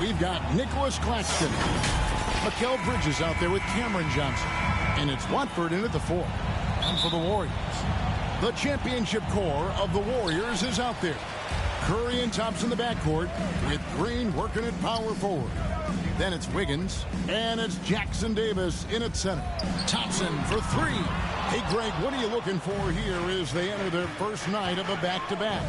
we've got Nicholas Claxton. Mikal Bridges out there with Cameron Johnson. And it's Watford in at the 4. And for the Warriors, the championship core of the Warriors is out there. Curry and Thompson in the backcourt with Green working at power forward. Then it's Wiggins, and it's Jackson Davis in at center. Thompson for 3. Hey, Greg, what are you looking for here as they enter their first night of a back-to-back?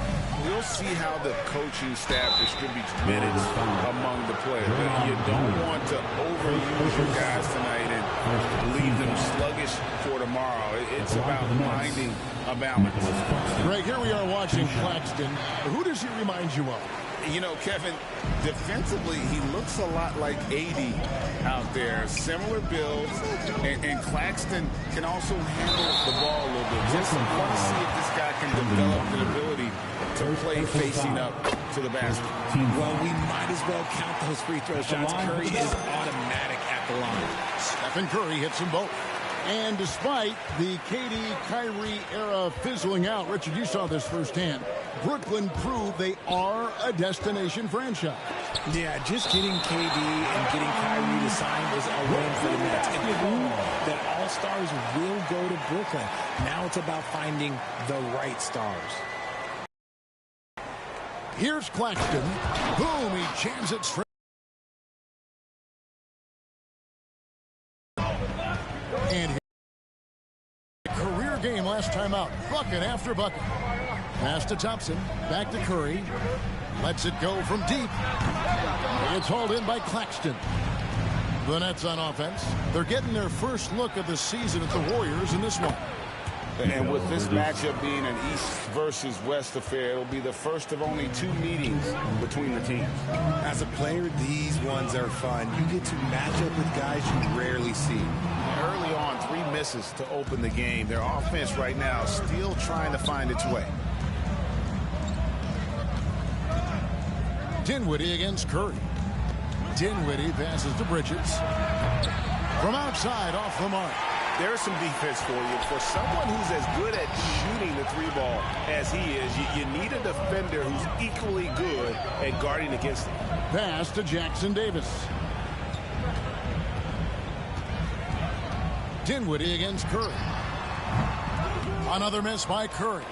We'll see how the coaching staff distributes minutes among the players. But you don't want to overuse your guys tonight and leave them sluggish for tomorrow. It's about finding a balance. Greg, here we are watching Claxton. Who does he remind you of? You know, Kevin, defensively, he looks a lot like AD out there. Similar builds, and Claxton can also handle the ball a little bit. Just want to see if this guy can develop the ability to play facing up to the basket. Well, we might as well count those free throw shots. Curry is automatic at the line. Stephen Curry hits them both. And despite the KD-Kyrie era fizzling out, Richard, you saw this firsthand, Brooklyn proved they are a destination franchise. Yeah, just getting KD and getting Kyrie to sign was a win for the Nets. It proved that all stars will go to Brooklyn. Now it's about finding the right stars. Here's Claxton. Boom, he jams it straight. And career game last time out. Bucket after bucket. Pass to Thompson. Back to Curry. Lets it go from deep. It's hauled in by Claxton. The Nets on offense. They're getting their first look of the season at the Warriors in this one. And with this matchup being an East versus West affair, it'll be the first of only 2 meetings between the teams. As a player, these ones are fun. You get to match up with guys you rarely see. Early on, 3 misses to open the game. Their offense right now still trying to find its way. Dinwiddie against Curry. Dinwiddie passes to Bridges. From outside, off the mark. There's some defense for you. For someone who's as good at shooting the 3-ball as he is, you need a defender who's equally good at guarding against him. Pass to Jackson Davis. Dinwiddie against Curry. Another miss by Curry.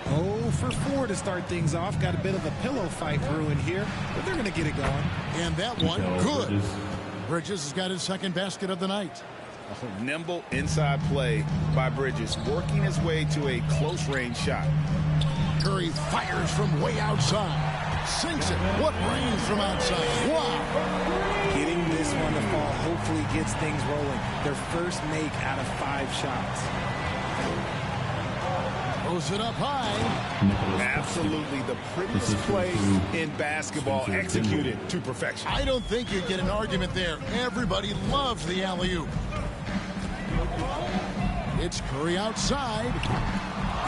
0 for 4 to start things off. Got a bit of a pillow fight brewing here, but they're going to get it going. And that one, good. Bridges has got his second basket of the night. Nimble inside play by Bridges, working his way to a close-range shot. Curry fires from way outside. Sinks it. What range from outside. Wow. Getting this one to fall hopefully gets things rolling. Their first make out of 5 shots. Throws it up high. Absolutely the prettiest play in basketball, executed to perfection. I don't think you get an argument there. Everybody loves the alley-oop. It's Curry outside.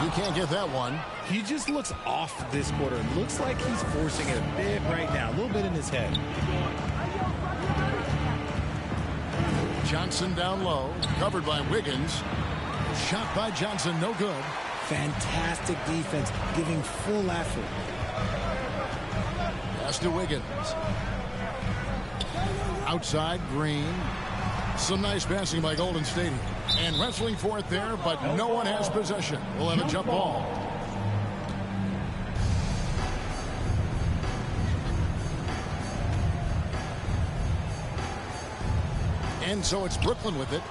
He can't get that one. He just looks off this quarter. It looks like he's forcing it a bit right now. A little bit in his head. Johnson down low. Covered by Wiggins. Shot by Johnson. No good. Fantastic defense. Giving full effort. Pass to Wiggins. Outside, Green. Some nice passing by Golden State. And wrestling for it there, but no one has possession. We'll have a jump ball. And so it's Brooklyn with it.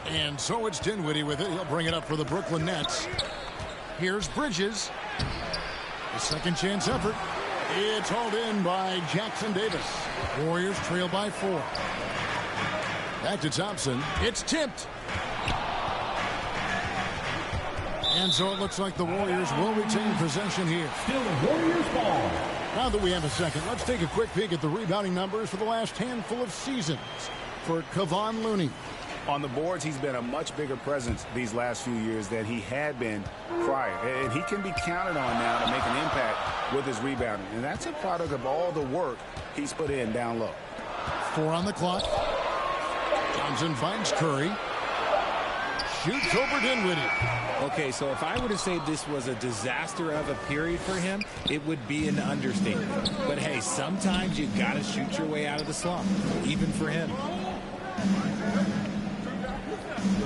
And so it's Dinwiddie with it. He'll bring it up for the Brooklyn Nets. Here's Bridges. The second chance effort. It's hauled in by Jackson Davis. Warriors trail by 4. Back to Thompson. It's tipped. And so it looks like the Warriors will retain possession here. Still the Warriors ball. Now that we have a second, let's take a quick peek at the rebounding numbers for the last handful of seasons for Kevon Looney. On the boards, he's been a much bigger presence these last few years than he had been prior. And he can be counted on now to make an impact with his rebounding. And that's a product of all the work he's put in down low. 4 on the clock. Thompson finds Curry. shoots over Dinwiddie. Okay, so if I were to say this was a disaster of a period for him, it would be an understatement. But hey, sometimes you got to shoot your way out of the slump, even for him.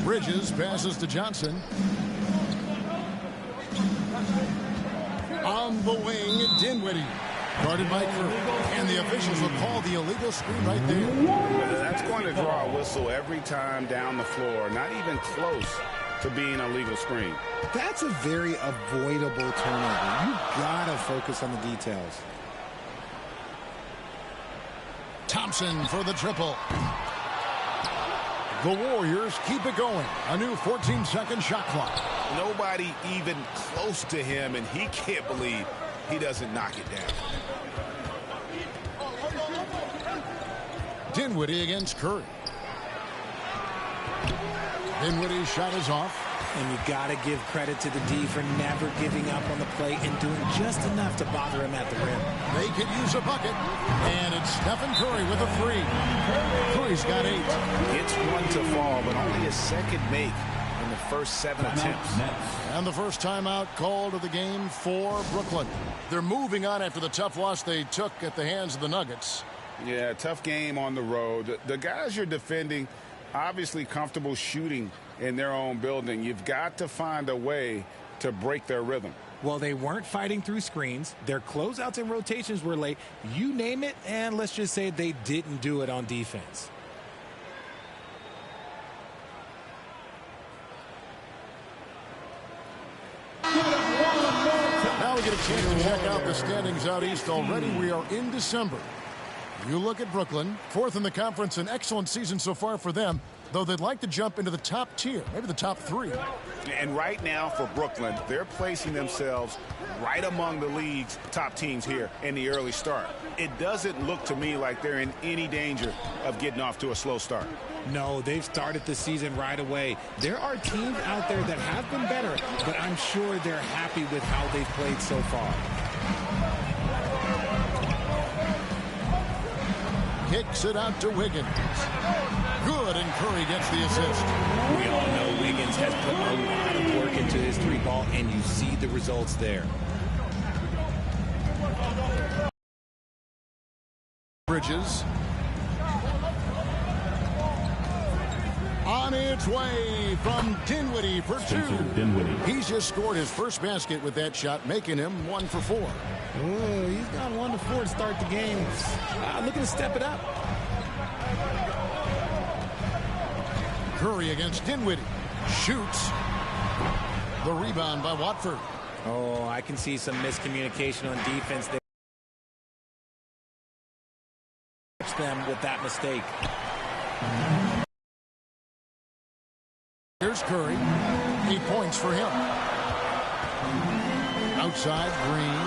Bridges passes to Johnson. On the wing, Dinwiddie. Guarded by Curry. And the officials will call the illegal screen right there. That's going to draw a whistle every time down the floor. Not even close to being a legal screen. That's a very avoidable turnover. You got to focus on the details. Thompson for the triple. The Warriors keep it going. A new 14-second shot clock. Nobody even close to him, and he can't believe he doesn't knock it down. Dinwiddie against Curry. Dinwiddie's shot is off. And you got to give credit to the D for never giving up on the play and doing just enough to bother him at the rim. They could use a bucket. And it's Stephen Curry with a three. Curry's got 8. It's one to fall, but only a second make in the first 7 attempts. And the first timeout called of the game for Brooklyn. They're moving on after the tough loss they took at the hands of the Nuggets. Yeah, tough game on the road. The guys you're defending, obviously comfortable shooting in their own building. You've got to find a way to break their rhythm. Well, they weren't fighting through screens. Their closeouts and rotations were late. You name it, and let's just say they didn't do it on defense. Now we get a chance to check out the standings out east already. We are in December. You look at Brooklyn, 4th in the conference, an excellent season so far for them, though they'd like to jump into the top tier, maybe the top 3. And right now for Brooklyn, they're placing themselves right among the league's top teams here in the early start. It doesn't look to me like they're in any danger of getting off to a slow start. No, they've started the season right away. There are teams out there that have been better, but I'm sure they're happy with how they've played so far. Kicks it out to Wiggins. Good, and Curry gets the assist. We all know Wiggins has put a lot of work into his 3-ball, and you see the results there. Bridges. On its way from Dinwiddie for 2. He's just scored his first basket with that shot, making him 1 for 4. Ooh, he's got 1 to 4 to start the game. Looking to step it up. Curry against Dinwiddie. Shoots. The rebound by Watford. Oh, I can see some miscommunication on defense there. Them with that mistake. Here's Curry. 8 points for him. Outside, Green.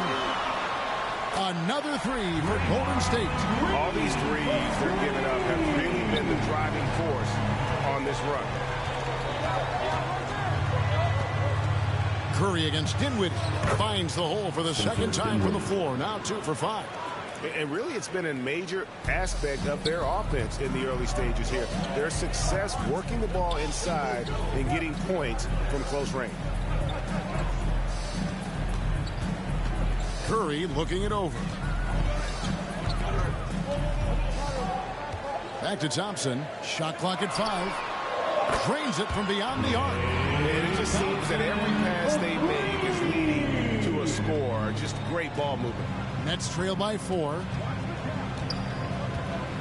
Another 3 for Golden State. All these threes they're giving up have really been the driving force on this run. Curry against Dinwiddie. Finds the hole for the second time from the floor. Now 2 for 5. And really, it's been a major aspect of their offense in the early stages here. Their success working the ball inside and getting points from close range. Curry looking it over. Back to Thompson. Shot clock at 5. Drains it from beyond the arc. And it just seems that every pass they make is leading to a score. Just great ball movement. Nets trail by 4.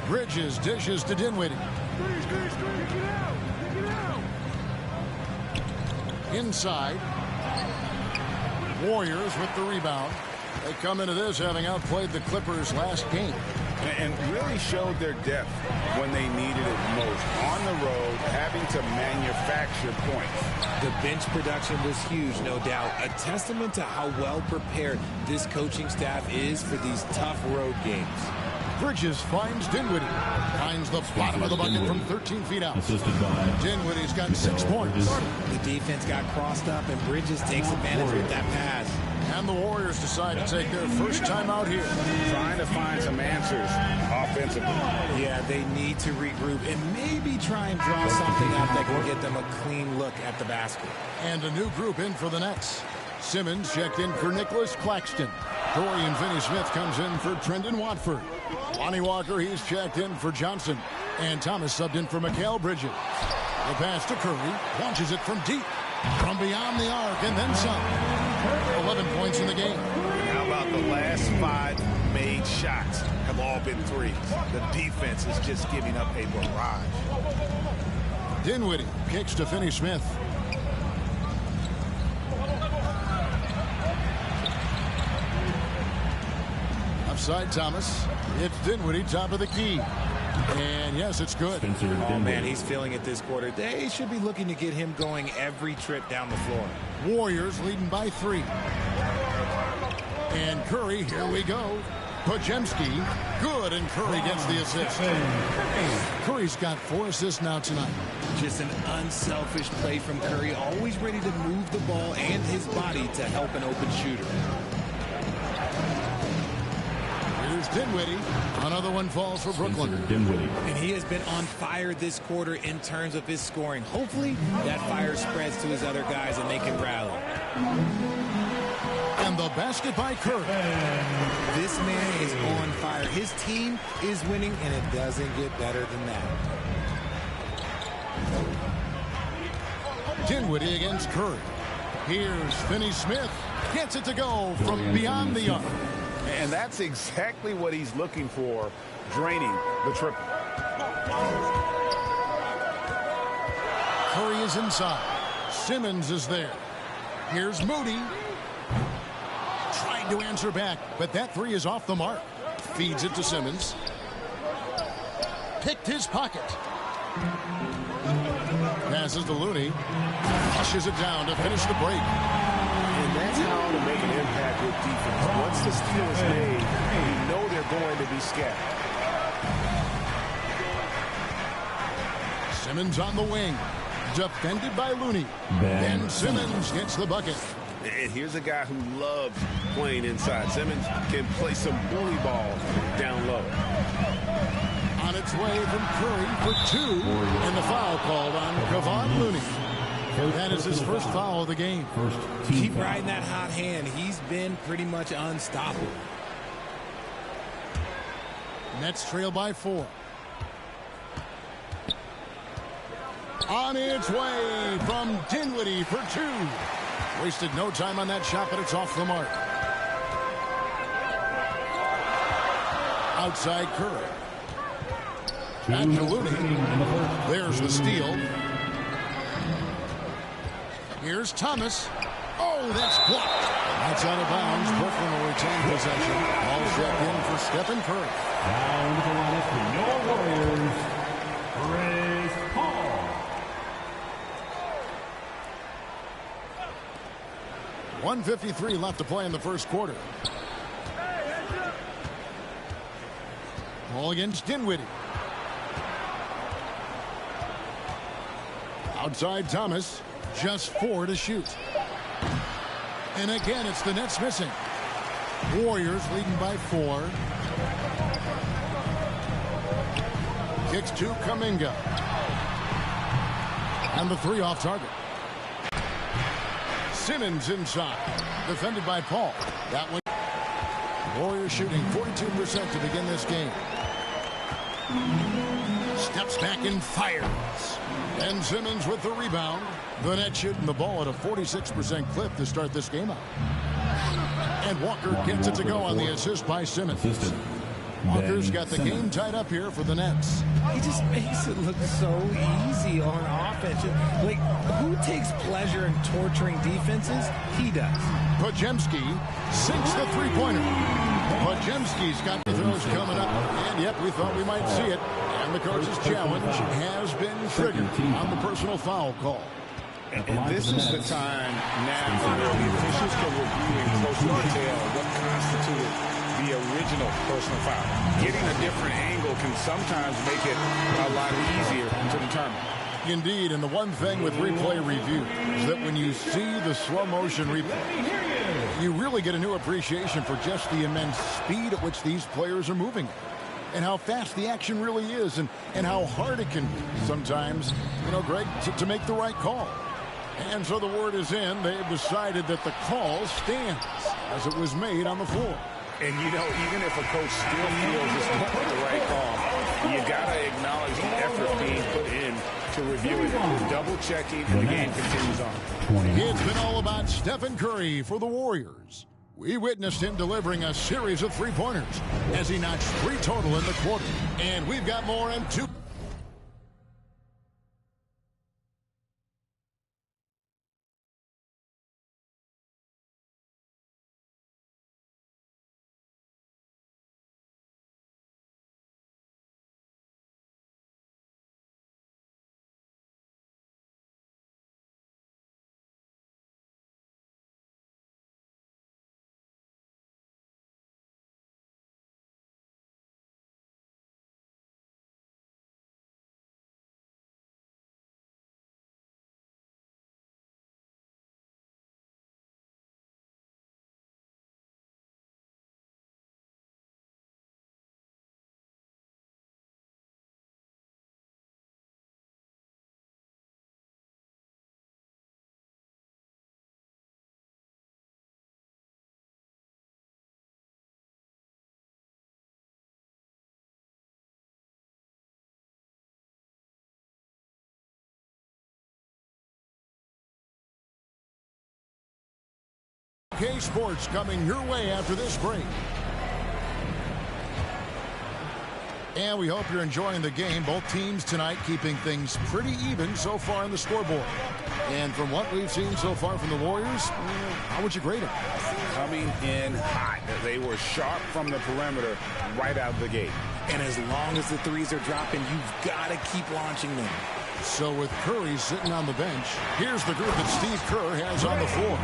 Bridges dishes to Dinwiddie. Inside. Warriors with the rebound. They come into this having outplayed the Clippers last game. And really showed their depth when they needed it most. On the road, having to manufacture points. The bench production was huge, no doubt. A testament to how well prepared this coaching staff is for these tough road games. Bridges finds Dinwiddie. Finds the bottom of the bucket from 13 feet out. Dinwiddie's got 6 points. The defense got crossed up, and Bridges takes advantage with that pass. And the Warriors decide to take their first time out here. Trying to find some answers offensively. Yeah, they need to regroup and maybe try and draw something up that can get them a clean look at the basket. And a new group in for the Nets. Simmons checked in for Nicholas Claxton. Dorian Finney-Smith comes in for Trendon Watford. Lonnie Walker, he's checked in for Johnson. And Thomas subbed in for Mikal Bridges. The pass to Curry. Launches it from deep. From beyond the arc and then some. 11 points in the game. How about the last 5 made shots have all been threes? The defense is just giving up a barrage. Dinwiddie kicks to Finney-Smith. Upside Thomas. It's Dinwiddie, top of the key. And yes, it's good. Oh, man, he's feeling it this quarter. They should be looking to get him going every trip down the floor. Warriors leading by 3. And Curry, here we go. Podziemski, good, and Curry gets the assist. Curry's got 4 assists now tonight. Just an unselfish play from Curry, always ready to move the ball and his body to help an open shooter. Here's Dinwiddie. Another one falls for Brooklyn. And he has been on fire this quarter in terms of his scoring. Hopefully that fire spreads to his other guys and they can rally. And the basket by Curry. This man is on fire. His team is winning, and it doesn't get better than that. Dinwiddie against Curry. Here's Finney-Smith. Gets it to go from beyond the arc. And that's exactly what he's looking for, draining the triple. Curry is inside. Simmons is there. Here's Moody. Trying to answer back, but that 3 is off the mark. Feeds it to Simmons. Picked his pocket. Passes to Looney. Pushes it down to finish the break. And that's how to make an impact with defense. Once the steal is made, you know they're going to be scattered. Simmons on the wing. Defended by Looney. Ben Simmons gets the bucket. And here's a guy who loves playing inside. Simmons can play some bully ball down low. On its way from Curry for 2. And the foul called on Kevon Looney. That is his first foul of the game. Keep riding that hot hand. He's been pretty much unstoppable. Nets trail by 4. On its way from Dinwiddie for 2. Wasted no time on that shot, but it's off the mark. Outside Curry. Back to Looney. There's the steal. Here's Thomas. Oh, that's blocked. That's out of bounds. Brooklyn will retain possession. Ball checked in for Stephen Curry. Down to the line for your Warriors, Chris Paul. 1:53 left to play in the first quarter. Ball against Dinwiddie. Outside Thomas. Just 4 to shoot. And again, it's the Nets missing. Warriors leading by 4. Kicks to Kuminga. And the 3 off target. Simmons inside. Defended by Paul. That one. Warriors shooting 42% to begin this game. Steps back and fires. And Simmons with the rebound. The Nets shooting the ball at a 46% clip to start this game out. And Walker gets it to go on the assist by Simmons. Walker's got the game tied up here for the Nets. He just makes it look so easy on offense. Like, who takes pleasure in torturing defenses? He does. Podziemski sinks the three-pointer. Podziemski's got the throws coming up. And yep, we thought we might see it. And the coach's challenge has been triggered on the personal foul call. And this is the time now where the officials can review in closer detail what constituted the original personal foul. Getting a different angle can sometimes make it a lot easier to determine. Indeed, and the one thing with replay review is that when you see the slow motion replay, You really get a new appreciation for just the immense speed at which these players are moving and how fast the action really is and how hard it can be sometimes, Greg, to make the right call. And so the word is in. They've decided that the call stands as it was made on the floor. And, even if a coach still feels it's not the right call, you got to acknowledge the effort being put in to review it, double-checking, and the game continues on. It's been all about Stephen Curry for the Warriors. We witnessed him delivering a series of three-pointers as he notched 3 total in the quarter. And we've got more in 2. UK Sports coming your way after this break. And we hope you're enjoying the game. Both teams tonight keeping things pretty even so far on the scoreboard. And from what we've seen so far from the Warriors, how would you grade them? Coming in hot. They were sharp from the perimeter right out of the gate. And as long as the threes are dropping, you've got to keep launching them. So with Curry sitting on the bench, here's the group that Steve Kerr has on the floor.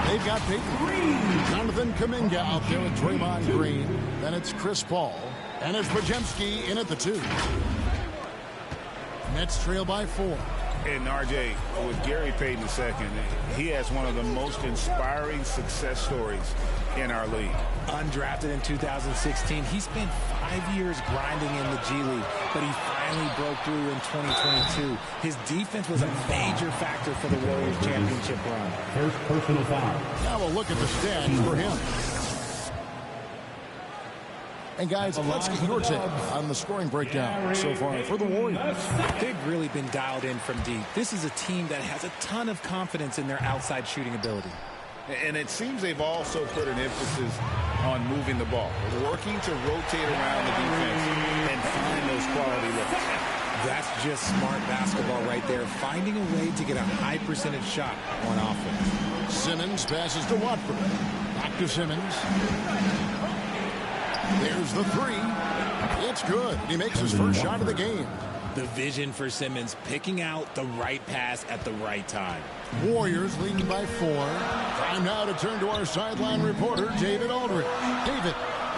They've got Peyton, Jonathan Kuminga out there with Draymond Green. Then it's Chris Paul. And it's Podziemski in at the 2. Nets trail by 4. And RJ, with Gary Payton II, he has one of the most inspiring success stories in our league. Undrafted in 2016, he spent 5 years grinding in the G League, but he finally broke through in 2022. His defense was a major factor for the Warriors' championship run. First personal foul. Now we'll look at the stats for him. And guys, let's get your take on the scoring breakdown so far for the Warriors. They've really been dialed in from deep. This is a team that has a ton of confidence in their outside shooting ability. And it seems they've also put an emphasis on moving the ball, working to rotate around the defense and find those quality looks. That's just smart basketball right there, finding a way to get a high percentage shot on offense. Simmons passes to Watford. Back to Simmons. There's the 3. It's good. He makes his first shot of the game. The vision for Simmons, picking out the right pass at the right time. Warriors leading by 4. Time now to turn to our sideline reporter, David Aldridge. David.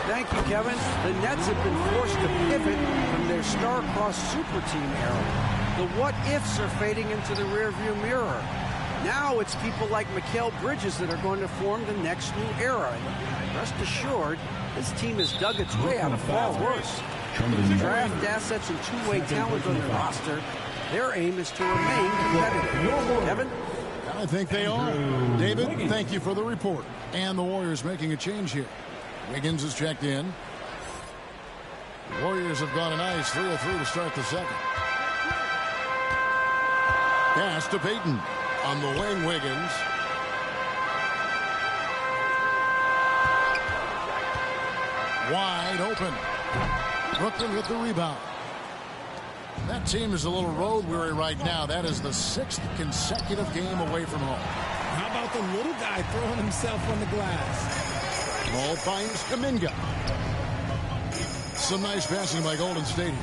Thank you, Kevin. The Nets have been forced to pivot from their star-crossed super team era. The what-ifs are fading into the rearview mirror. Now it's people like Mikal Bridges that are going to form the next new era. And rest assured, this team has dug its way out of far worse. With draft assets and two-way talent on their roster, their aim is to remain competitive. Kevin? I think they are. David, thank you for the report. And the Warriors making a change here. Wiggins is checked in. The Warriors have gone a nice 3 of 3 to start the second. Pass to Peyton. On the wing, Wiggins. Wide open. Brooklyn with the rebound. That team is a little road weary right now. That is the 6th consecutive game away from home. How about the little guy throwing himself on the glass? Ball finds Kuminga. Some nice passing by Golden State.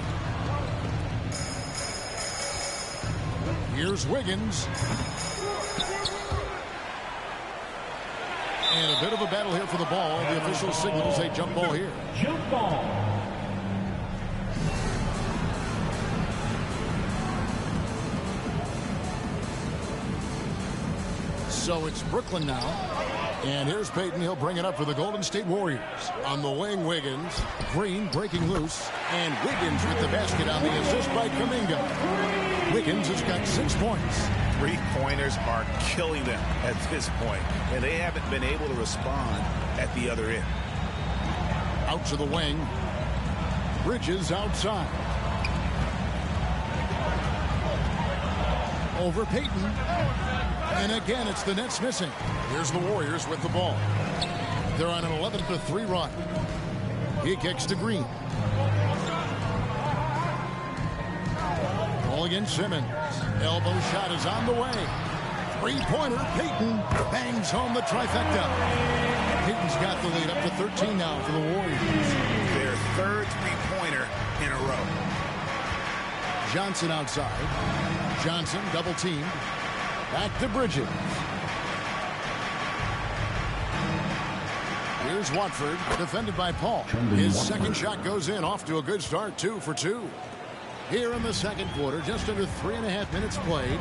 Here's Wiggins. And a bit of a battle here for the ball. The official signals a jump ball here. Jump ball. So it's Brooklyn now. And here's Payton. He'll bring it up for the Golden State Warriors. On the wing, Wiggins. Green breaking loose. And Wiggins with the basket on the assist by Kuminga. Wiggins has got 6 points. Three-pointers are killing them at this point, and they haven't been able to respond at the other end. Out to the wing. Bridges outside. Over Payton. And again, it's the Nets missing. Here's the Warriors with the ball. They're on an 11-3 run. He kicks to Green. Ball against Simmons. Elbow shot is on the way. Three-pointer. Payton bangs home the trifecta. Payton's got the lead up to 13 now for the Warriors. Their third three-pointer in a row. Johnson outside. Johnson double-teamed. Back to Bridges. Here's Watford, defended by Paul. His second shot goes in, off to a good start, 2 for 2. Here in the second quarter, just under 3.5 minutes played.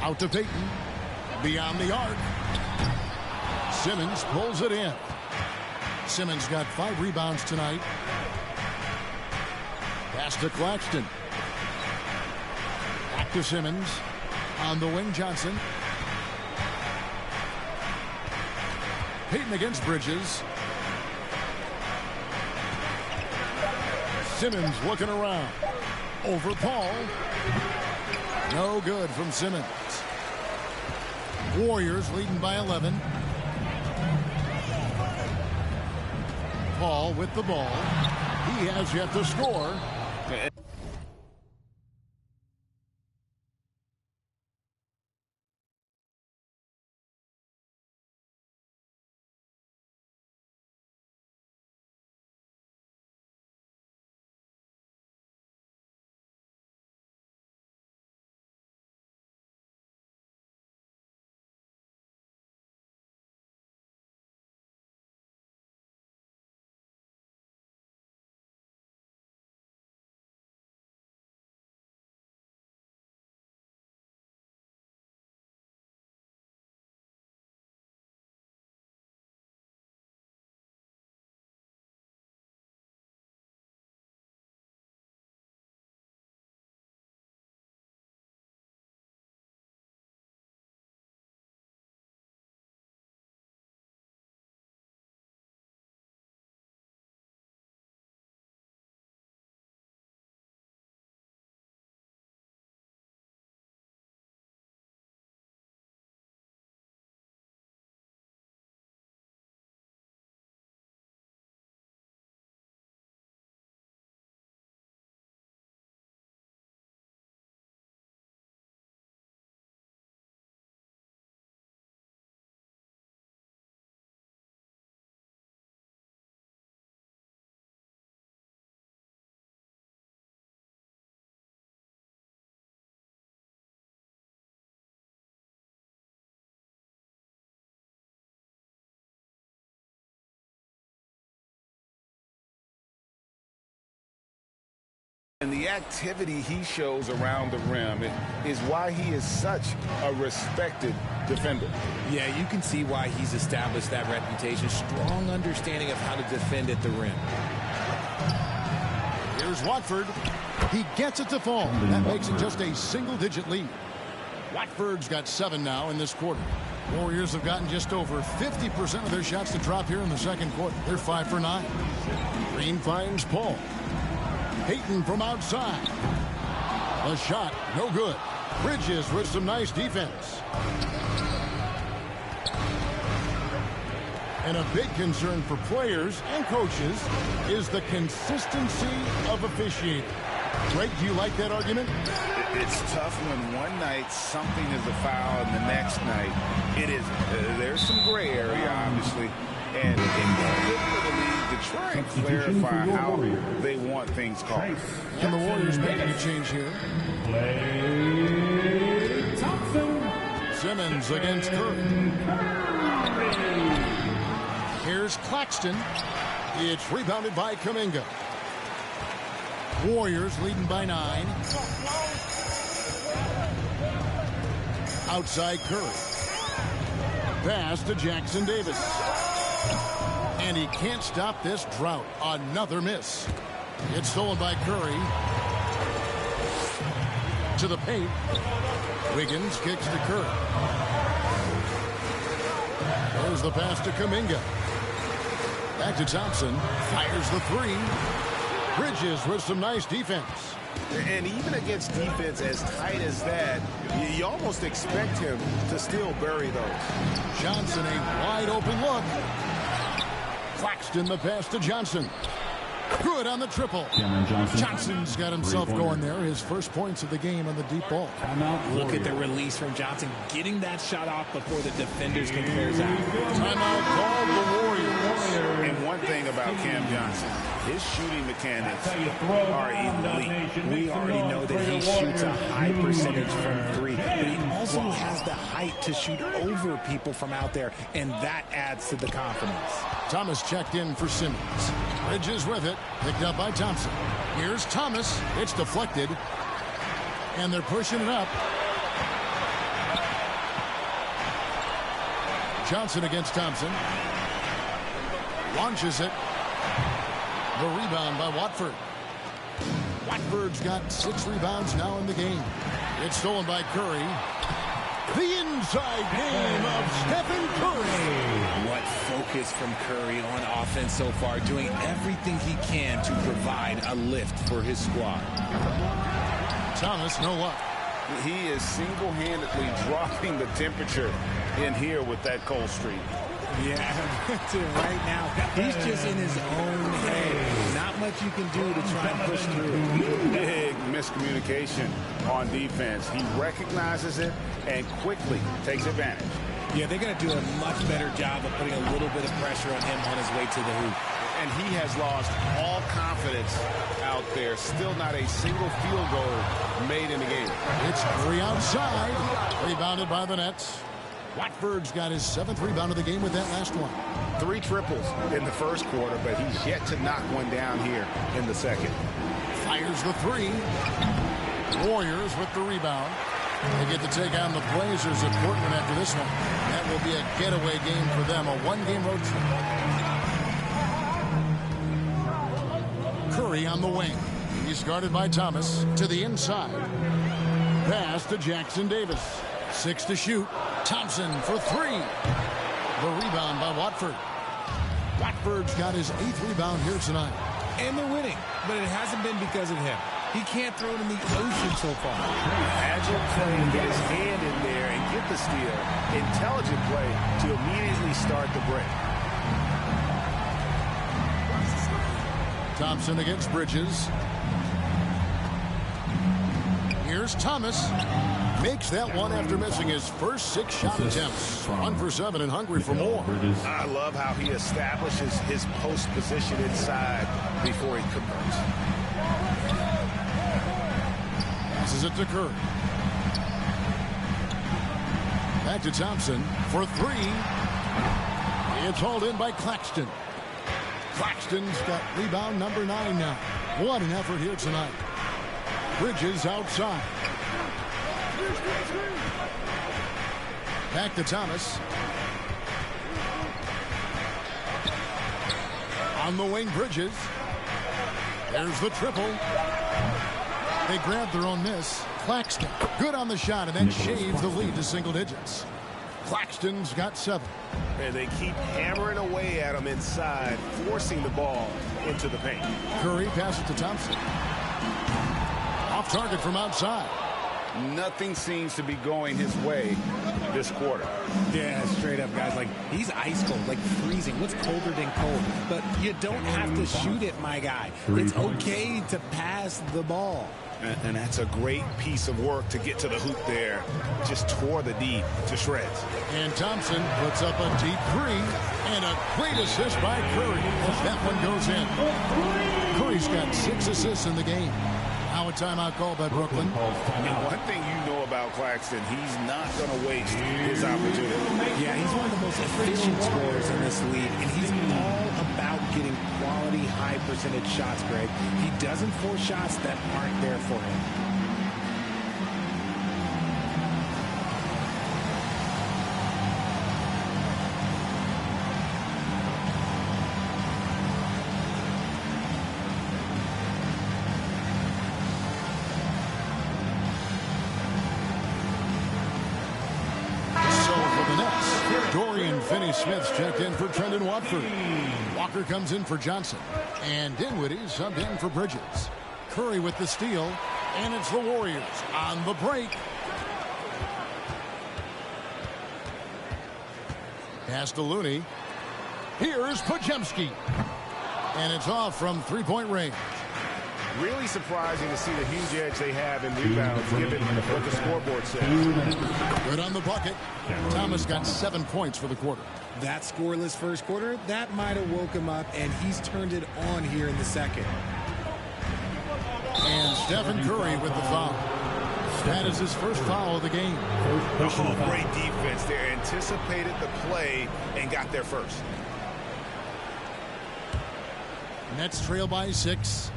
Out to Payton. Beyond the arc. Simmons pulls it in. Simmons got 5 rebounds tonight. Pass to Claxton. Back to Simmons. On the wing, Johnson. Payton against Bridges. Simmons looking around. Over Paul. No good from Simmons. Warriors leading by 11. Paul with the ball. He has yet to score. And the activity he shows around the rim is why he is such a respected defender. Yeah, you can see why he's established that reputation. Strong understanding of how to defend at the rim. Here's Watford. He gets it to fall. That makes it just a single-digit lead. Watford's got 7 now in this quarter. Warriors have gotten just over 50% of their shots to drop here in the second quarter. They're 5 for 9. Green finds Paul. Payton from outside. A shot, no good. Bridges with some nice defense. And a big concern for players and coaches is the consistency of officiating. Greg, do you like that argument? It's tough when one night something is a foul and the next night it is. There's some gray area, obviously. And it's good for the league to try and clarify how they want things called. And the Warriors making a change here. Klay Thompson. Simmons against Curry. Here's Claxton. It's rebounded by Kuminga. Warriors leading by 9. Outside Curry. Pass to Jackson Davis. And he can't stop this drought. Another miss. It's stolen by Curry. To the paint. Wiggins kicks to Curry. There's the pass to Kuminga. Back to Thompson. Fires the three. Bridges with some nice defense. And even against defense as tight as that, you almost expect him to still bury those. Johnson, a wide open look. Claxton the pass to Johnson. Good on the triple. Johnson's got himself going there. His first points of the game on the deep ball. Look at the release from Johnson, getting that shot off before the defenders can close out. Timeout called the Warriors. And one thing about Cam Johnson, his shooting mechanics are elite. We already know that he shoots a high percentage from three, but he also has the height to shoot over people from out there, and that adds to the confidence. Thomas checked in for Simmons. Bridges with it. Picked up by Thompson. Here's Thomas. It's deflected. And they're pushing it up. Johnson against Thompson. Launches it. The rebound by Watford. Watford's got 6 rebounds now in the game. It's stolen by Curry. The inside game of Stephen Curry. What focus from Curry on offense so far, doing everything he can to provide a lift for his squad. Thomas, no luck. He is single-handedly dropping the temperature in here with that cold streak. Yeah, right now, he's just in his own head. Not much you can do to try and push through. Big miscommunication on defense. He recognizes it and quickly takes advantage. Yeah, they're going to do a much better job of putting a little bit of pressure on him on his way to the hoop. And he has lost all confidence out there. Still not a single field goal made in the game. It's Curry outside. Rebounded by the Nets. Watford's got his 7th rebound of the game with that last one. 3 triples in the first quarter, but he's yet to knock one down here in the second. Fires the 3. Warriors with the rebound. They get to take on the Blazers at Portland after this one. That will be a getaway game for them, a 1-game road trip. Curry on the wing. He's guarded by Thomas to the inside. Pass to Jackson Davis. 6 to shoot. Thompson for 3. The rebound by Watford. Watford's got his 8th rebound here tonight. And they're winning, but it hasn't been because of him. He can't throw it in the ocean so far. Agile play to get his hand in there and get the steal. Intelligent play to immediately start the break. Thompson against Bridges. Here's Thomas. Makes that one after missing his first 6 shot attempts. 1 for 7 and hungry for more. I love how he establishes his post position inside before he converts. Passes it to Curry. Back to Thompson for 3. It's hauled in by Claxton. Claxton's got rebound number 9 now. What an effort here tonight. Bridges outside. Back to Thomas. On the wing, Bridges. There's the triple. They grabbed their own miss. Claxton, good on the shot, and then shaves the lead to single digits. Claxton's got 7. And they keep hammering away at him inside, forcing the ball into the paint. Curry passes to Thompson. Off target from outside. Nothing seems to be going his way this quarter. Yeah, straight up, guys. Like, he's ice cold, like freezing. What's colder than cold? But you don't have to shoot it, my guy. It's okay to pass the ball. And that's a great piece of work to get to the hoop there. Just tore the D to shreds. And Thompson puts up a deep 3. And a great assist by Curry. That one goes in. Curry's got 6 assists in the game. Now a timeout call by Brooklyn. And one thing you know about Claxton, he's not going to waste his opportunity. Yeah, he's one of the most efficient scorers in this league, and he's all about getting quality, high percentage shots, Greg. He doesn't force shots that aren't there for him. Dorian Finney-Smith's checked in for Trendon Watford. Walker comes in for Johnson. And Dinwiddie subbed in for Bridges. Curry with the steal. And it's the Warriors on the break. Pass to Looney. Here's Podziemski. And it's off from three-point range. Really surprising to see the huge edge they have in rebounds, given what the scoreboard says. Good on the bucket. Thomas got 7 points for the quarter. That scoreless first quarter, that might have woke him up, and he's turned it on here in the second. And Stephen Curry with the foul. That is his first foul of the game. Oh, great defense there. Anticipated the play and got there first. Nets trail by 6.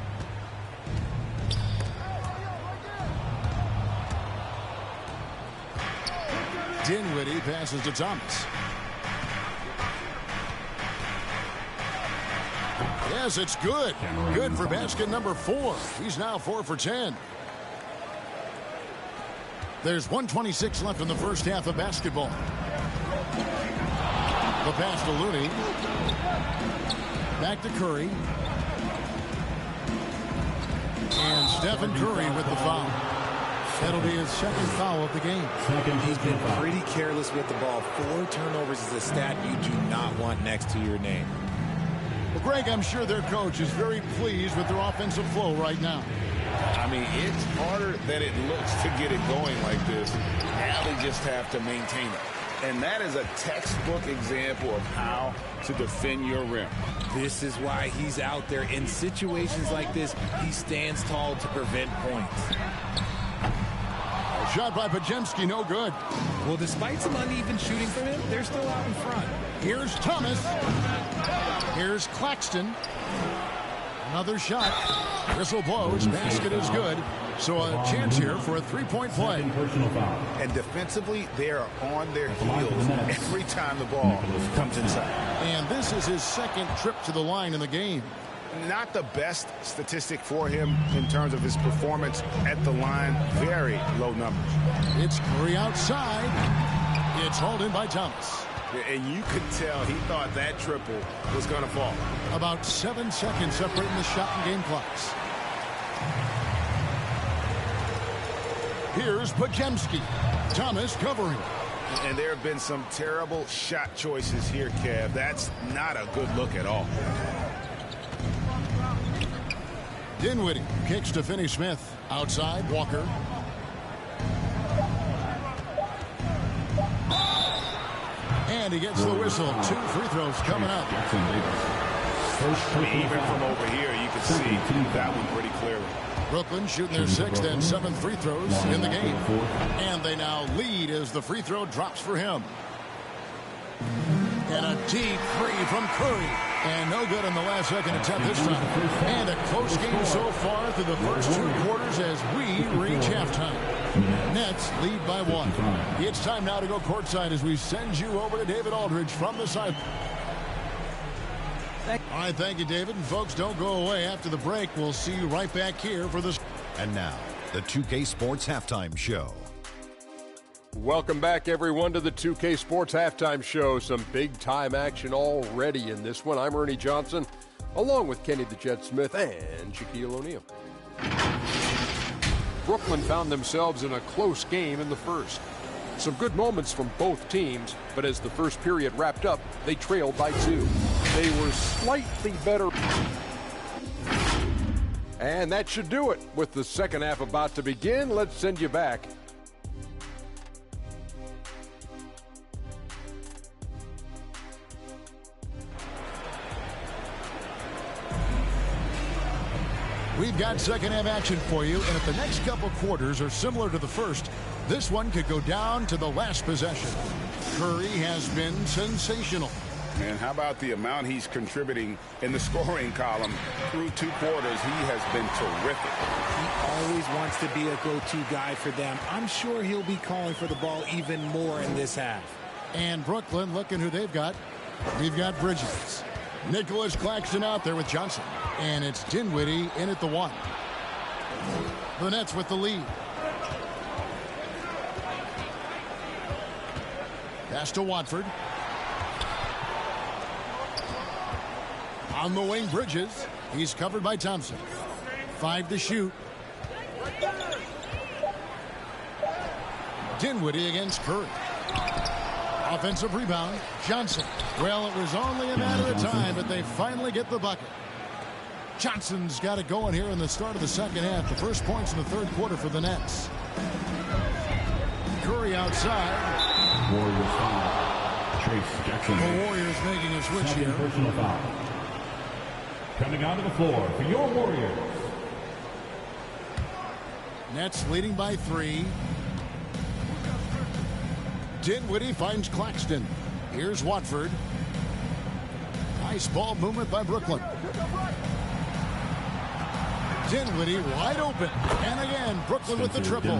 Dinwiddie passes to Thomas. Yes, it's good. Good for basket number 4. He's now 4 for 10. There's 1:26 left in the first half of basketball. The pass to Looney. Back to Curry. And Stephen Curry with the foul. That'll be his second foul of the game. He's been pretty careless with the ball. 4 turnovers is a stat you do not want next to your name. Well, Greg, I'm sure their coach is very pleased with their offensive flow right now. I mean, it's harder than it looks to get it going like this. Now they just have to maintain it. And that is a textbook example of how to defend your rim. This is why he's out there. In situations like this, he stands tall to prevent points. Shot by Podziemski, no good. Well, despite some uneven shooting from him, they're still out in front. Here's Thomas. Here's Claxton. Another shot. Whistle blows. Basket is good. So a chance here for a three-point play. And defensively, they are on their heels every time the ball comes inside. And this is his second trip to the line in the game. Not the best statistic for him in terms of his performance at the line. Very low numbers. It's Curry outside. It's hauled in by Thomas. And you could tell he thought that triple was going to fall. About 7 seconds separating the shot and game clocks. Here's Podziemski. Thomas covering. And there have been some terrible shot choices here, Kev. That's not a good look at all. Dinwiddie kicks to Finney-Smith. Outside, Walker. And he gets the whistle. 2 free throws coming up. Even from over here, you can see that one pretty clearly. Brooklyn shooting their 6th and 7th free throws in the game. And they now lead as the free throw drops for him. And a deep three from Curry. And no good in the last second attempt this time. And a close game so far through the first 2 quarters as we reach halftime. Nets lead by 1. It's time now to go courtside as we send you over to David Aldridge from the side. All right, thank you, David. And folks, don't go away. After the break, we'll see you right back here for this. And now, the 2K Sports Halftime Show. Welcome back, everyone, to the 2K Sports Halftime Show. Some big-time action already in this one. I'm Ernie Johnson, along with Kenny the Jet Smith and Shaquille O'Neal. Brooklyn found themselves in a close game in the first. Some good moments from both teams, but as the first period wrapped up, they trailed by 2. They were slightly better. And that should do it. With the second half about to begin, let's send you back. We've got second half action for you, and if the next couple quarters are similar to the first, this one could go down to the last possession. Curry has been sensational. And how about the amount he's contributing in the scoring column through 2 quarters? He has been terrific. He always wants to be a go-to guy for them. I'm sure he'll be calling for the ball even more in this half. And Brooklyn, looking who they've got. We've got Bridges. Nicholas Claxton out there with Johnson. And it's Dinwiddie in at the 1. The Nets with the lead. Pass to Watford. On the wing, Bridges. He's covered by Thompson. 5 to shoot. Dinwiddie against Curry. Offensive rebound, Johnson. Well, it was only a matter of time, but they finally get the bucket. Johnson's got it going here in the start of the second half. The first points in the third quarter for the Nets. Curry outside. Warriors foul. Trace Jackson. The Warriors making a switch here. Personal foul. Coming onto the floor for your Warriors. Nets leading by 3. Dinwiddie finds Claxton. Here's Watford. Nice ball movement by Brooklyn. Dinwiddie wide open. And again, Brooklyn with the triple.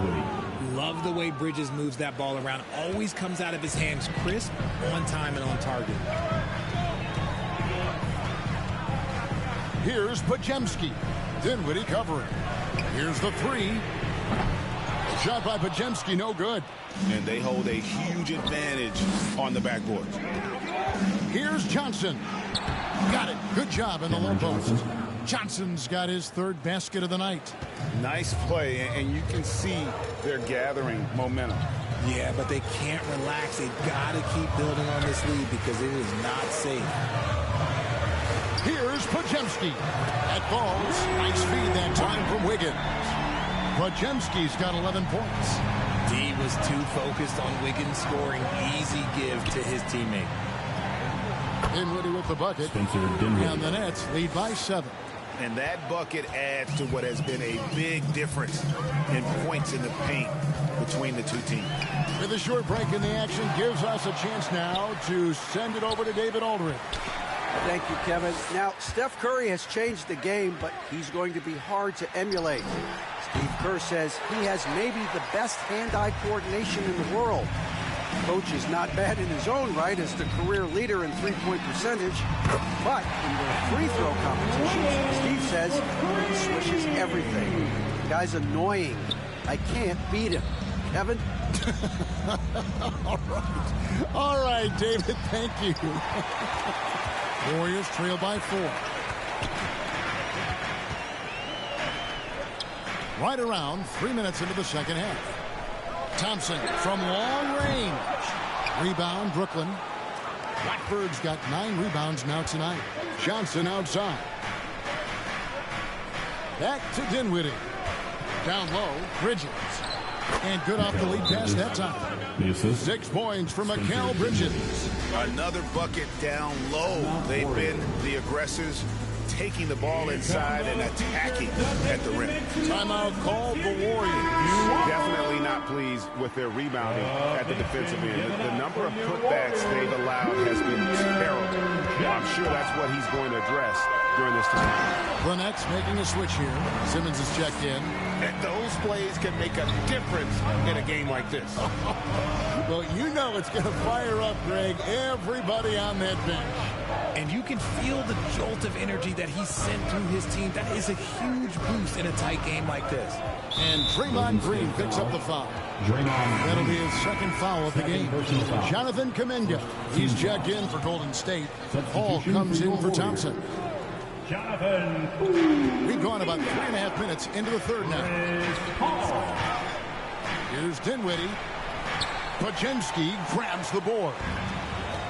Love the way Bridges moves that ball around. Always comes out of his hands crisp, on time, and on target. Here's Pajemski. Dinwiddie covering. Here's the 3. Shot by Pajemski, no good. And they hold a huge advantage on the backboard. Here's Johnson. Got it. Good job in the low post. Johnson's got his third basket of the night. Nice play, and you can see they're gathering momentum. Yeah, but they can't relax. They've got to keep building on this lead because it is not safe. Here's Pajemski. That falls. Nice feed that time from Wiggins. Pajemski's got 11 points. D was too focused on Wiggins scoring. Easy give to his teammate. Dinwiddie with the bucket. Dinwiddie. And the Nets lead by 7. And that bucket adds to what has been a big difference in points in the paint between the two teams. With a short break in the action, gives us a chance now to send it over to David Aldridge. Thank you, Kevin. Now, Steph Curry has changed the game, but he's going to be hard to emulate. Steve Kerr says he has maybe the best hand-eye coordination in the world. Coach is not bad in his own right as the career leader in three-point percentage, but in the free throw competitions, Steve says he swishes everything. The guy's annoying. I can't beat him. Kevin? All right, David, thank you. Warriors trail by 4. Right around 3 minutes into the second half. Thompson from long range. Rebound, Brooklyn. Watford's got 9 rebounds now tonight. Johnson outside. Back to Dinwiddie. Down low, Bridges. And good off the lead pass that time. 6 points for Mikal Bridges. Another bucket down low. They've been the aggressors, taking the ball inside and attacking at the rim. Timeout called the Warriors. Definitely not pleased with their rebounding at the defensive end. The number of putbacks they've allowed has been terrible. I'm sure that's what he's going to address during this time. The Nets making a switch here. Simmons is checked in. And those plays can make a difference in a game like this. Well, you know it's going to fire up, Greg, everybody on that bench. And you can feel the jolt of energy that he sent through his team. That is a huge boost in a tight game like this. And Draymond Green picks up the foul. That'll be his second foul of the game. Jonathan Kuminga, he's checked in for Golden State. Paul comes in for Thompson. We've gone about 3.5 minutes into the third now. Here's Dinwiddie. Pajemski grabs the board.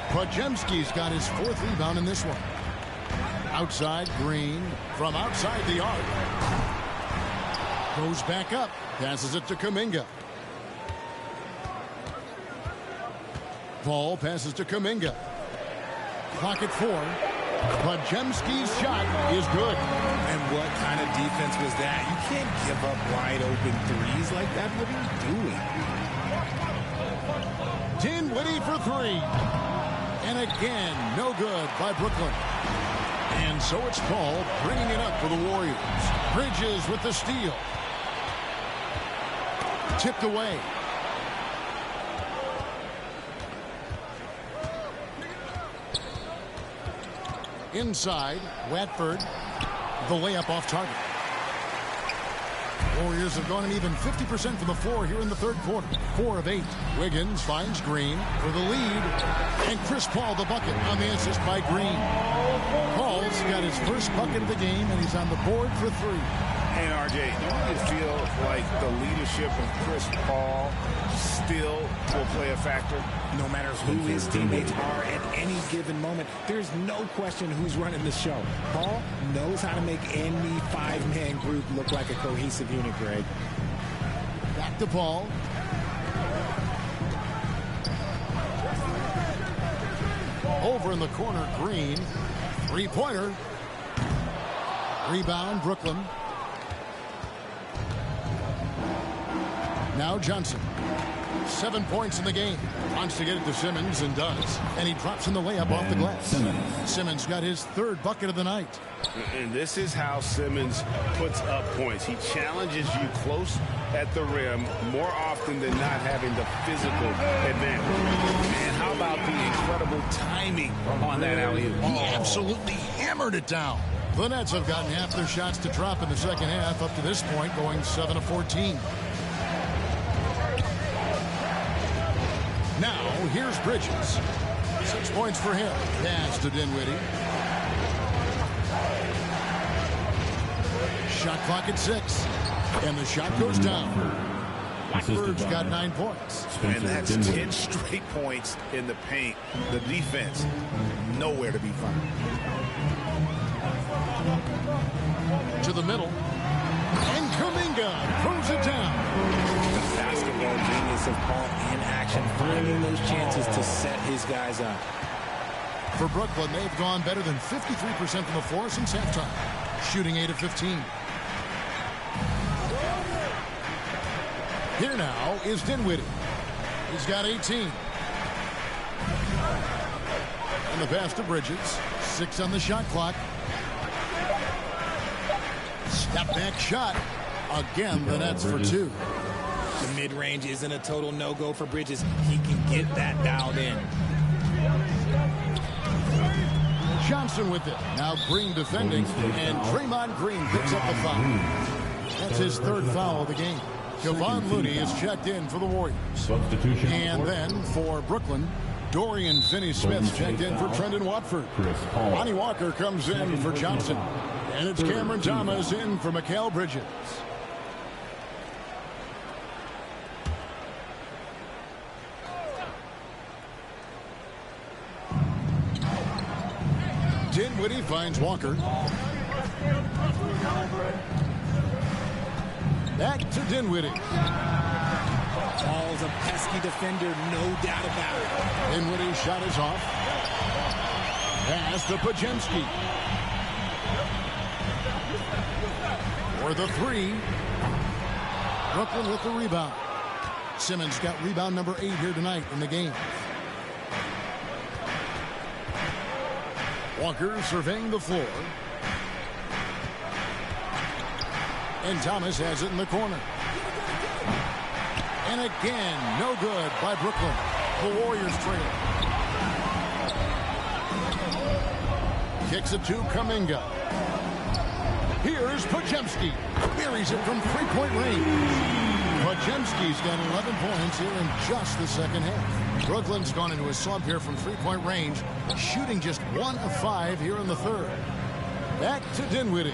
Pajemski's got his 4th rebound in this one. Outside, Green from outside the arc. Goes back up. Passes it to Kuminga. Ball passes to Kuminga. Clock at 4. Pajemski's shot is good. And what kind of defense was that? You can't give up wide open threes like that. What are you doing? Dinwiddie for 3. And again, no good by Brooklyn. And so it's Paul bringing it up for the Warriors. Bridges with the steal. Tipped away. Inside, Watford, the layup off target. Warriors have gone an even 50% from the floor here in the third quarter. 4 of 8. Wiggins finds Green for the lead. And Chris Paul the bucket on the assist by Green. Paul's got his first bucket of the game, and he's on the board for 3. And RJ, don't you feel like the leadership of Chris Paul still will play a factor? No matter who his teammates are at any given moment, there's no question who's running the show. Paul knows how to make any 5-man group look like a cohesive unit, Greg. Back to Paul. Over in the corner, Green. 3-pointer. Rebound, Brooklyn. Now Johnson. 7 points in the game. Wants to get it to Simmons and does. And he drops in the layup off the glass. Simmons got his 3rd bucket of the night. And this is how Simmons puts up points. He challenges you close at the rim more often than not, having the physical advantage. And how about the incredible timing on that alley-oop? He absolutely hammered it down. The Nets have gotten half their shots to drop in the second half up to this point, going 7 of 14. Now, here's Bridges. 6 points for him. Pass to Dinwiddie. Shot clock at 6. And the shot goes down. Blackbird's got 9 points. And that's 10 straight points in the paint. The defense, nowhere to be found. To the middle. And Kuminga throws it down. The basketball genius of Paul in action, finding those chances to set his guys up. For Brooklyn, they've gone better than 53% from the floor since halftime, shooting 8 of 15. Here now is Dinwiddie. He's got 18. And the pass to Bridges. 6 on the shot clock. Step back shot. Again, the Nets for 2. The mid-range isn't a total no-go for Bridges. He can get that dialed in. Johnson with it. Now Green defending. And Draymond Green picks up the foul. That's his 3rd foul of the game. Kevon Looney is checked in for the Warriors. And then for Brooklyn, Dorian Finney-Smith's checked in for Trendon Watford. Lonnie Walker comes in for Johnson. And it's Cameron Thomas in for Mikal Bridges. Dinwiddie finds Walker. Back to Dinwiddie. Paul's a pesky defender, no doubt about it. Dinwiddie's shot is off. Pass to Podziemski. For the 3. Brooklyn with the rebound. Simmons got rebound number 8 here tonight in the game. Walker surveying the floor. And Thomas has it in the corner. And again, no good by Brooklyn. The Warriors trail. Kicks it to Kuminga. Here's Podziemski. Buries it from 3-point range. Podziemski's got 11 points here in just the second half. Brooklyn's gone into a slump here from 3-point range, shooting just 1 of 5 here in the 3rd. Back to Dinwiddie.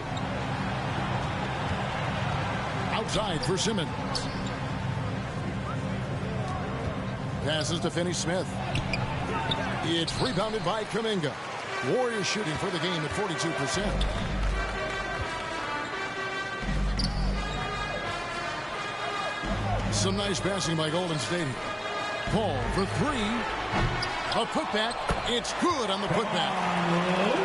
Outside for Simmons. Passes to Finney-Smith. It's rebounded by Kuminga. Warriors shooting for the game at 42%. Some nice passing by Golden State. Paul for 3. A putback. It's good on the putback.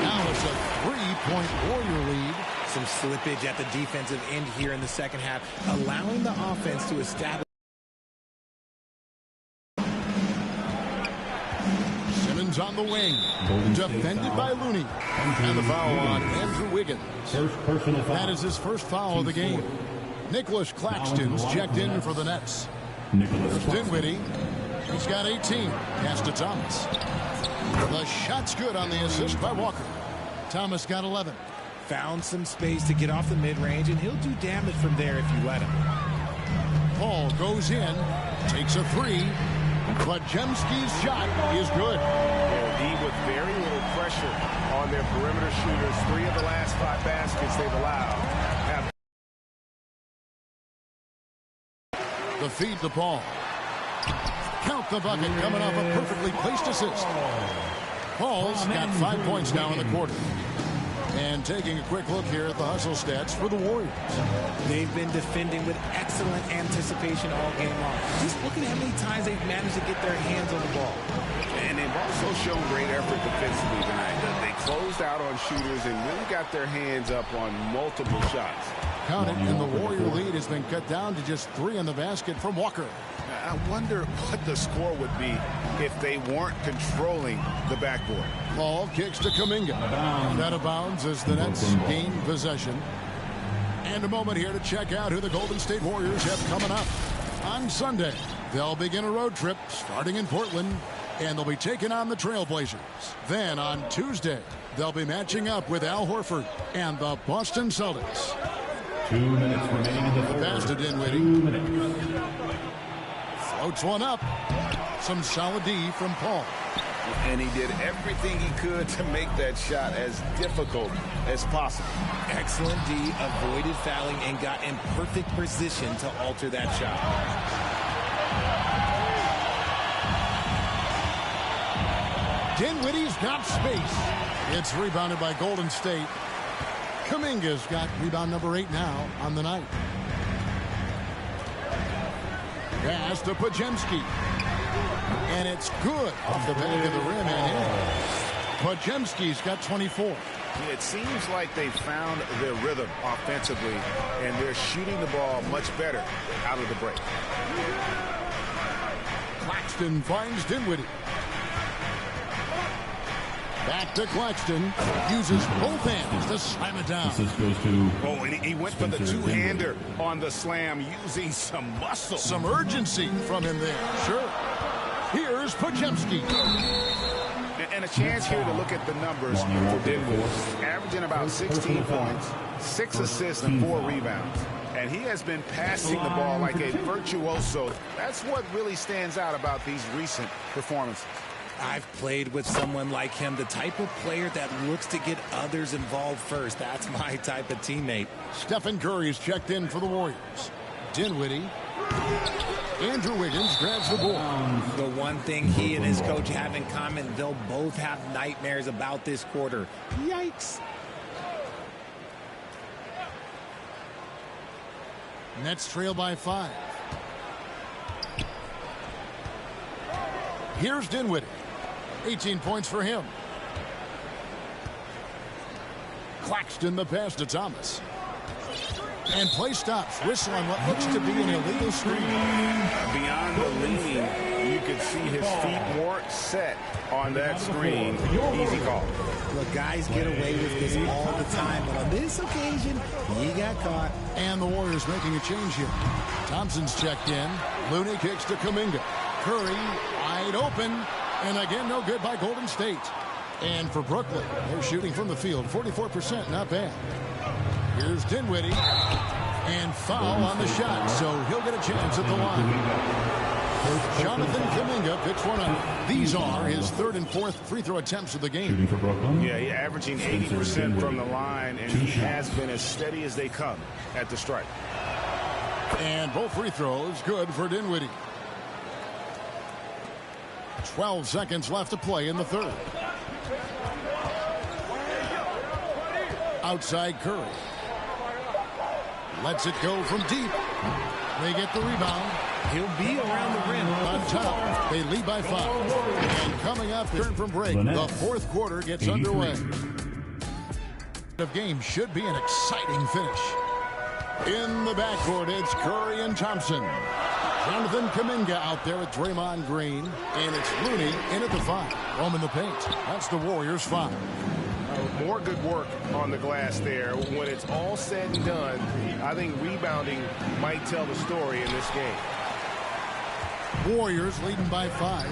Now it's a 3-point Warrior lead. Some slippage at the defensive end here in the second half, allowing the offense to establish. Simmons on the wing. Defended by Looney. And the foul on Andrew Wiggins. That is his first foul of the game. Nicholas Claxton's checked in for the Nets. Dinwiddie. He's got 18. Pass to Thomas. The shot's good on the assist by Walker. Thomas got 11. Found some space to get off the mid-range, and he'll do damage from there if you let him. Paul goes in, takes a three, but Jemski's shot is good. D with very little pressure on their perimeter shooters. 3 of the last 5 baskets they've allowed have. The feed to Paul. Count the bucket coming off a perfectly placed assist. Paul's got 5 points now in the quarter. And taking a quick look here at the hustle stats for the Warriors. They've been defending with excellent anticipation all game long. Just look at how many times they've managed to get their hands on the ball. And they've also shown great effort defensively tonight. They closed out on shooters and really got their hands up on multiple shots. Count it, and the Warrior lead has been cut down to just 3 in the basket from Walker. I wonder what the score would be if they weren't controlling the backboard. Paul kicks to Kuminga. Out of bounds as the Nets gain possession. And a moment here to check out who the Golden State Warriors have coming up. On Sunday, they'll begin a road trip starting in Portland, and they'll be taking on the Trailblazers. Then on Tuesday, they'll be matching up with Al Horford and the Boston Celtics. 2 minutes remaining in the third. Pass to Dinwiddie. 2 minutes. Floats one up. Some solid D from Paul. And he did everything he could to make that shot as difficult as possible. Excellent D, avoided fouling, and got in perfect position to alter that shot. Dinwiddie's got space. It's rebounded by Golden State. Kuminga's got rebound number 8 now on the night. Pass to Podziemski. And it's good off the back of the rim and in. Podziemski's got 24. It seems like they found their rhythm offensively, and they're shooting the ball much better out of the break. Claxton finds Dinwiddie. Back to Claxton. Uses both hands to slam it down. This goes to And he went for the two-hander on the slam, using some muscle. Some urgency from him there. Sure. Here's Podziemski. And a chance here to look at the numbers for Dinwiddie. Averaging about 16 points, 6 assists, and 4 rebounds. And he has been passing the ball like a virtuoso. That's what really stands out about these recent performances. I've played with someone like him, the type of player that looks to get others involved first. That's my type of teammate. Stephen Curry's checked in for the Warriors. Dinwiddie. Andrew Wiggins grabs the ball. The one thing he and his coach have in common, they'll both have nightmares about this quarter. Yikes. Nets trail by 5. Here's Dinwiddie. 18 points for him. Claxton the pass to Thomas. And play stops. Whistle on what looks to be an illegal screen. Beyond the leaning, you could see his feet more set on that screen. Easy call. Look, guys get away with this all the time, but on this occasion, he got caught. And the Warriors making a change here. Thompson's checked in. Looney kicks to Kuminga. Curry wide open. And again, no good by Golden State. And for Brooklyn, they're shooting from the field. 44%, not bad. Here's Dinwiddie. And foul on the shot, so he'll get a chance at the line. Jonathan Kuminga picks one up. These are his 3rd and 4th free throw attempts of the game. Yeah, he's averaging 80% from the line, and he has been as steady as they come at the stripe. And both free throws good for Dinwiddie. 12 seconds left to play in the 3rd. Outside Curry. Lets it go from deep. They get the rebound. He'll be around the rim. On top, they lead by 5. And coming up, turn from break, the 4th quarter gets underway. The game should be an exciting finish. In the backcourt, it's Curry and Thompson. Jonathan Kuminga out there with Draymond Green. And it's Looney in at the 5. Roaming the paint. That's the Warriors' 5. More good work on the glass there. When it's all said and done, I think rebounding might tell the story in this game. Warriors leading by 5.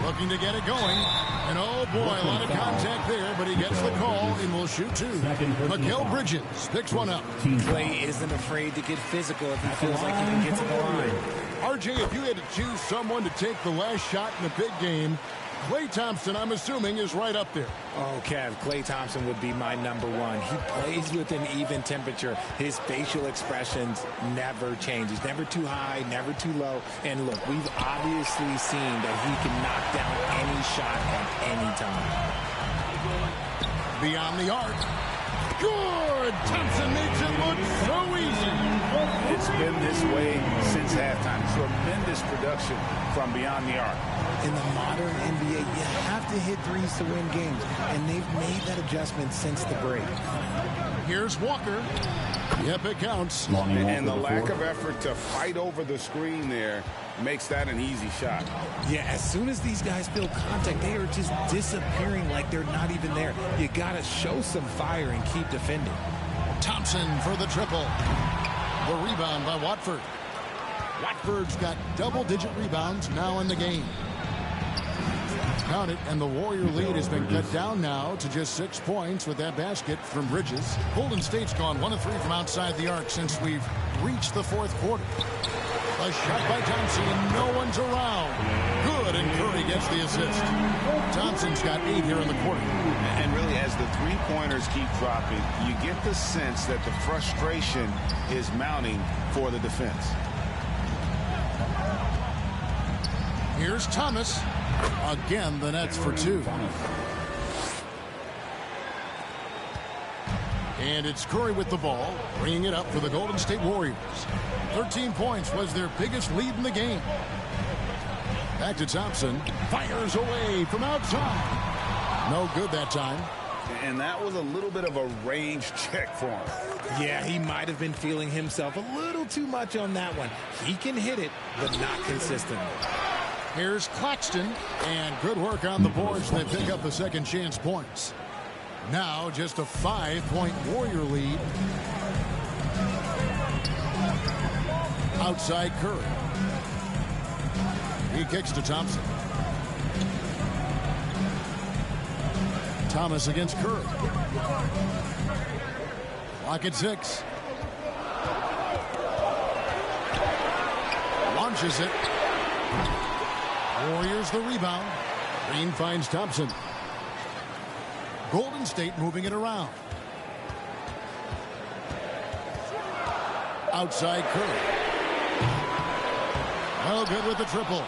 Looking to get it going. And oh boy, a lot of contact there, but he gets the call and will shoot two. Mikal Bridges picks one up. Clay isn't afraid to get physical if he feels like he can get to the line. RJ, if you had to choose someone to take the last shot in a big game, Klay Thompson, I'm assuming, is right up there. Oh, Kev, Klay Thompson would be my number one. He plays with an even temperature. His facial expressions never change. He's never too high, never too low. And look, we've obviously seen that he can knock down any shot at any time. Beyond the arc. Good! Thompson makes it look so easy. It's been this way since halftime. Tremendous production from beyond the arc. In the modern NBA, you have to hit threes to win games, and they've made that adjustment since the break. Here's Walker. Yep, it counts. And the lack of effort to fight over the screen there makes that an easy shot. Yeah, as soon as these guys feel contact, they are just disappearing like they're not even there. You got to show some fire and keep defending. Thompson for the triple. The rebound by Watford. Watford's got double-digit rebounds now in the game. Count it, and the Warrior lead has been cut down now to just 6 points with that basket from Bridges. Golden State's gone 1 of 3 from outside the arc since we've reached the fourth quarter. A shot by Thompson, and no one's around. Good, and Curry gets the assist. Thompson's got 8 here in the quarter. And really, as the three-pointers keep dropping, you get the sense that the frustration is mounting for the defense. Here's Thomas. Again, the Nets for 2. And it's Curry with the ball, bringing it up for the Golden State Warriors. 13 points was their biggest lead in the game. Back to Thompson. Fires away from outside. No good that time. And that was a little bit of a range check for him. Yeah, he might have been feeling himself a little too much on that one. He can hit it, but not consistently. Here's Claxton, and good work on the boards. They pick up the second chance points. Now just a 5-point Warrior lead. Outside Curry. He kicks to Thompson. Thomas against Curry. Clock at 6. Launches it. Warriors the rebound. Green finds Thompson. Golden State moving it around. Outside Curry. Well, good with the triple.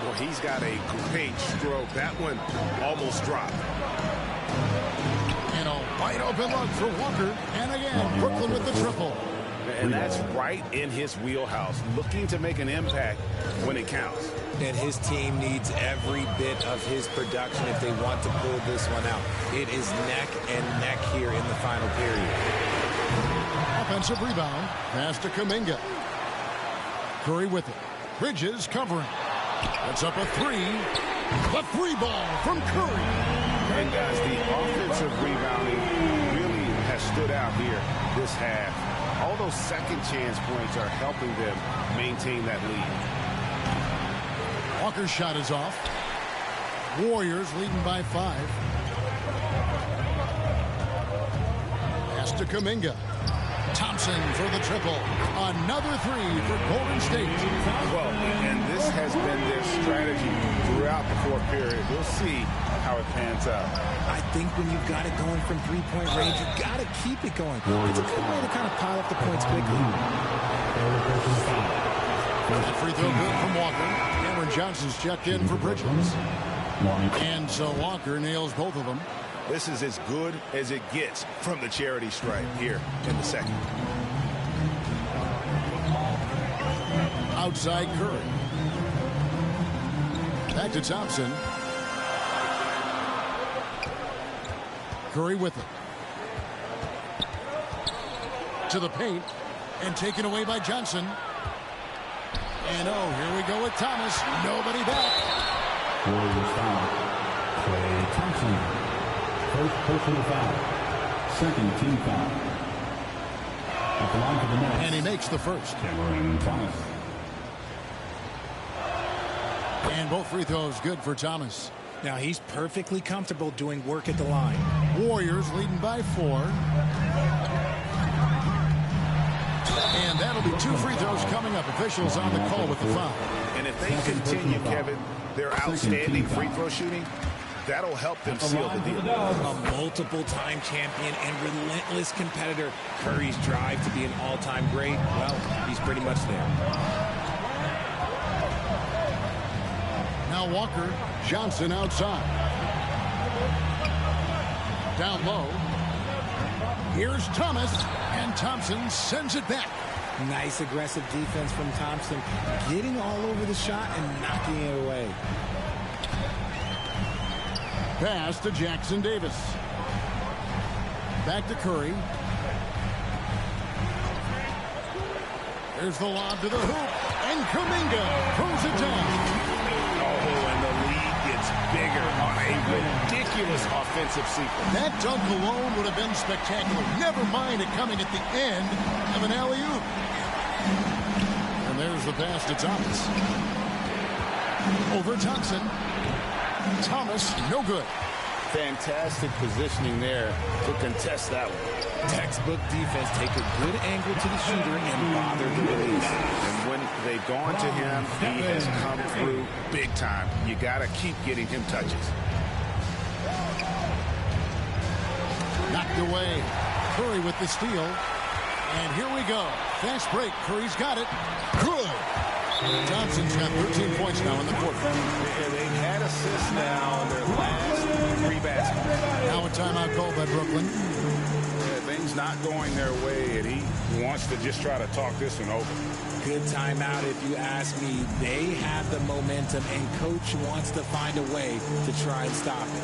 Well, he's got a great stroke. That one almost dropped. And a wide open look for Walker. And again, Brooklyn with the triple. And that's right in his wheelhouse, looking to make an impact when it counts. And his team needs every bit of his production if they want to pull this one out. It is neck and neck here in the final period. Offensive rebound. Pass to Kuminga. Curry with it. Bridges covering. That's up a 3. The 3 ball from Curry. And guys, the offensive rebounding really has stood out here this half. All those second chance points are helping them maintain that lead. Walker's shot is off. Warriors leading by 5. Pass to Kuminga. Thompson for the triple. Another 3 for Golden State. Well, and this has been their strategy throughout the fourth period. We'll see how it pans out. I think when you've got it going from three-point range, you've got to keep it going. It's a good way to kind of pile up the points quickly. That free throw good from Walker. Cameron Johnson's checked in for Bridges. And so Walker nails both of them. This is as good as it gets from the charity stripe here in the second. Outside Curry. Back to Thompson. Curry with it. To the paint. And taken away by Johnson. And oh, here we go with Thomas. Nobody back. Warriors foul. Klay Thompson. First personal foul. Second team foul. At the line for the Nets. And he makes the first. Cameron Thomas. And both free throws good for Thomas. Now he's perfectly comfortable doing work at the line. Warriors leading by 4. And that'll be 2 free throws coming up. Officials on the call with the foul. And if they continue, Kevin, their outstanding free throw shooting, that'll help them seal the deal. A multiple-time champion and relentless competitor. Curry's drive to be an all-time great, well, he's pretty much there. Now Walker, Johnson outside. Down low. Here's Thomas, and Thompson sends it back. Nice aggressive defense from Thompson, getting all over the shot and knocking it away. Pass to Jackson Davis. Back to Curry. There's the lob to the hoop, and Kuminga throws it down. And the lead gets bigger on a ridiculous offensive sequence. That dunk alone would have been spectacular. Never mind it coming at the end of an alley-oop. And there's the pass to Thomas. Over Thompson. Thomas, no good. Fantastic positioning there to contest that one. Textbook defense, take a good angle to the shooter and bother the release. And when they've gone to him, he has come through big time. You got to keep getting him touches. Knocked away. Curry with the steal. And here we go. Fast break. Curry's got it. Good. Thompson's got 13 points now in the quarter. And they've had assists now in their last 3 baskets. Now a timeout called by Brooklyn. Yeah, things not going their way, and he wants to just try to talk this one over. Good timeout if you ask me. They have the momentum, and Coach wants to find a way to try and stop it.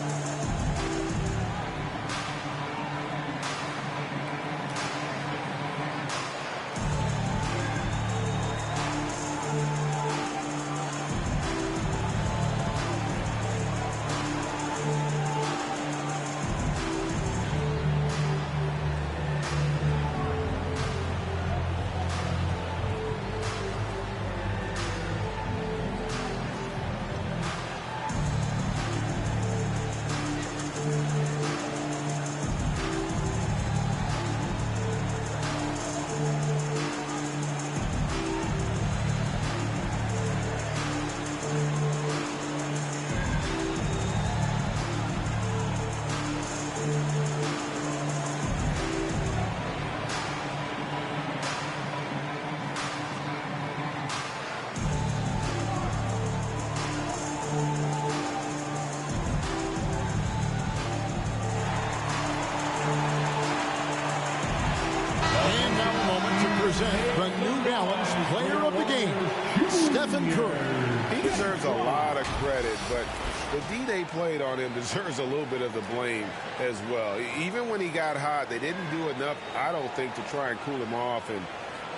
The New Balance player of the game, Stephen Curry. He deserves a lot of credit, but the D they played on him deserves a little bit of the blame as well. Even when he got hot, they didn't do enough, I don't think, to try and cool him off, and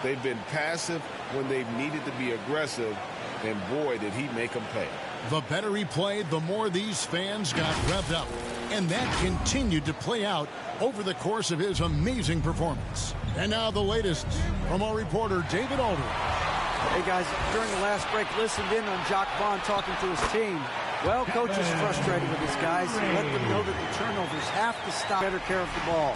they've been passive when they've needed to be aggressive, and boy, did he make them pay. The better he played, the more these fans got revved up, and that continued to play out over the course of his amazing performance. And now the latest from our reporter, David Alder. Hey, guys, during the last break, listened in on Jacques Vaughn talking to his team. Well, coach is frustrated with his guys. Let them know that the turnovers have to stop. Better care of the ball.